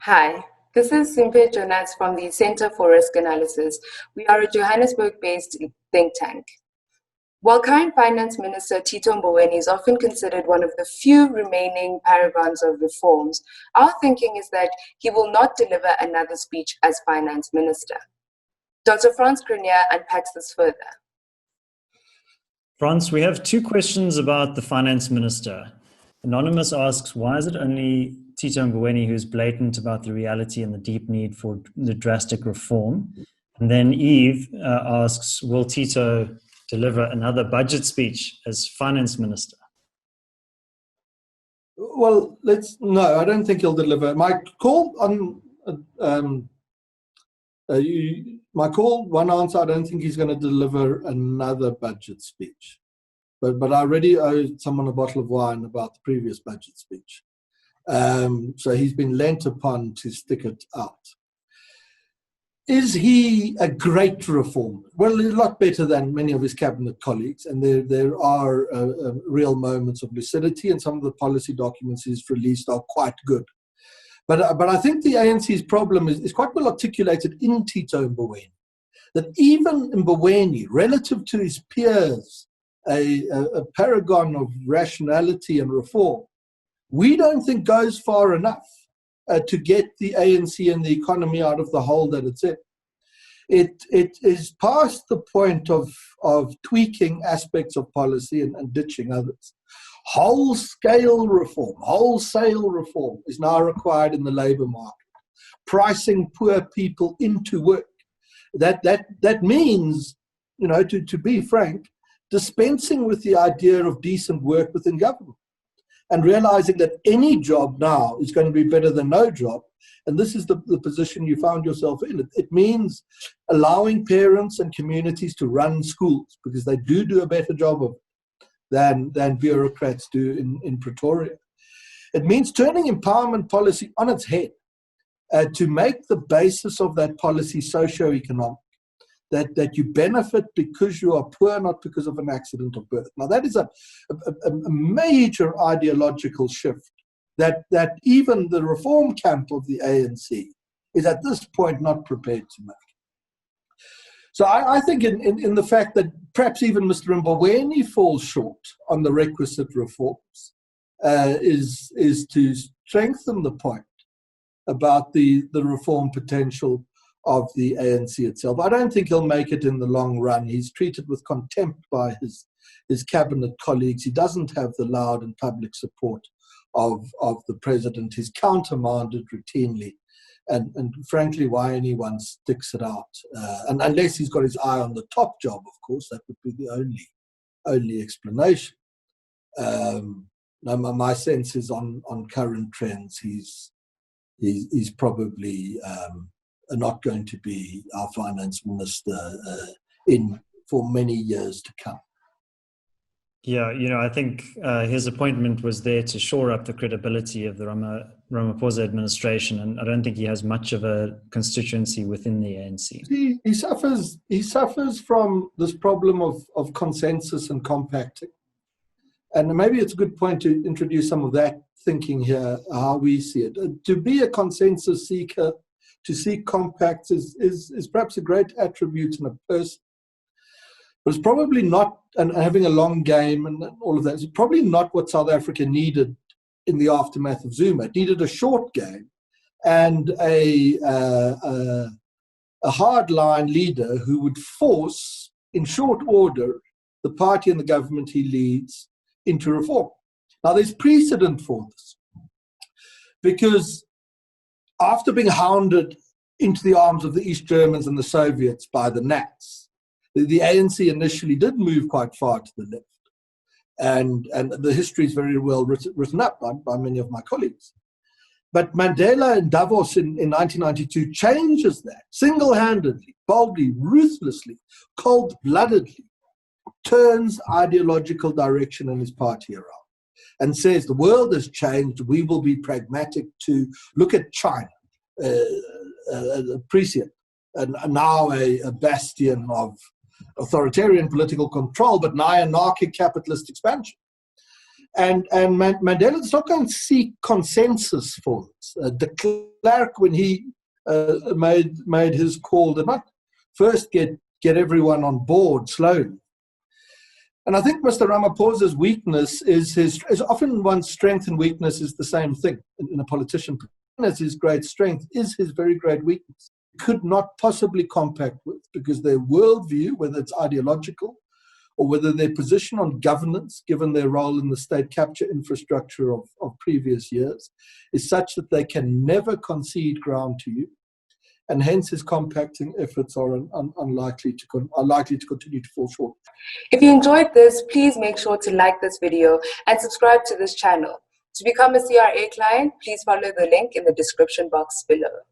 Hi, this is Simpe Jonas from the Center for Risk Analysis. We are a Johannesburg-based think tank. While current Finance Minister Tito Mboweni is often considered one of the few remaining paragons of reforms, our thinking is that he will not deliver another speech as Finance Minister. Dr. Frans Cronje unpacks this further. Frans, we have two questions about the Finance Minister. Anonymous asks, why is it only Tito Mboweni who's blatant about the reality and the deep need for the drastic reform? And then Eve asks, will Tito deliver another budget speech as Finance Minister? Well, no, I don't think he'll deliver. My call, one answer, I don't think he's going to deliver another budget speech. But I already owe someone a bottle of wine about the previous budget speech. So he's been lent upon to stick it out. Is he a great reformer? Well, a lot better than many of his cabinet colleagues, and there are real moments of lucidity, and some of the policy documents he's released are quite good. But I think the ANC's problem is quite well articulated in Tito Mboweni, that even Mboweni, relative to his peers, a paragon of rationality and reform, we don't think goes far enough to get the ANC and the economy out of the hole that it's in. It is past the point of tweaking aspects of policy and ditching others. Wholesale reform is now required in the labour market. Pricing poor people into work. That means, to be frank, dispensing with the idea of decent work within government and realizing that any job now is going to be better than no job. And this is the position you found yourself in. It means allowing parents and communities to run schools because they do a better job of it than bureaucrats do in Pretoria. It means turning empowerment policy on its head to make the basis of that policy socio-economic. That you benefit because you are poor, not because of an accident of birth. Now, that is a major ideological shift that even the reform camp of the ANC is at this point not prepared to make. So I think in the fact that perhaps even Mr Mboweni falls short on the requisite reforms is to strengthen the point about the reform potential of the ANC itself. I don't think he'll make it in the long run. He's treated with contempt by his cabinet colleagues. He doesn't have the loud and public support of the president. He's countermanded routinely. And frankly, why anyone sticks it out? And unless he's got his eye on the top job, of course, that would be the only explanation. My sense is on current trends, he's probably not going to be our finance minister for many years to come. Yeah, I think his appointment was there to shore up the credibility of the Ramaphosa administration, and I don't think he has much of a constituency within the ANC. He suffers from this problem of consensus and compacting. And maybe it's a good point to introduce some of that thinking here, how we see it. To be a consensus seeker, to seek compacts is perhaps a great attribute in a person. But it's probably not, and having a long game and all of that, it's probably not what South Africa needed in the aftermath of Zuma. It needed a short game and a hardline leader who would force, in short order, the party and the government he leads into reform. Now, there's precedent for this because after being hounded into the arms of the East Germans and the Soviets by the Nats, the ANC initially did move quite far to the left. And the history is very well written up by many of my colleagues. But Mandela in Davos in 1992 changes that single-handedly, boldly, ruthlessly, cold-bloodedly, turns ideological direction in his party around and says the world has changed, we will be pragmatic to look at China, prescient, and now a bastion of authoritarian political control, but now anarchic capitalist expansion. And Mandela is not going to seek consensus for this. De Klerk, when he made his call, did not first get everyone on board slowly. And I think Mr. Ramaphosa's weakness is often one's strength and weakness is the same thing in a politician. As his great strength is his very great weakness. Could not possibly compact with, because their worldview, whether it's ideological or whether their position on governance, given their role in the state capture infrastructure of previous years, is such that they can never concede ground to you. And hence his compacting efforts are likely to continue to fall short. If you enjoyed this, please make sure to like this video and subscribe to this channel. To become a CRA client, please follow the link in the description box below.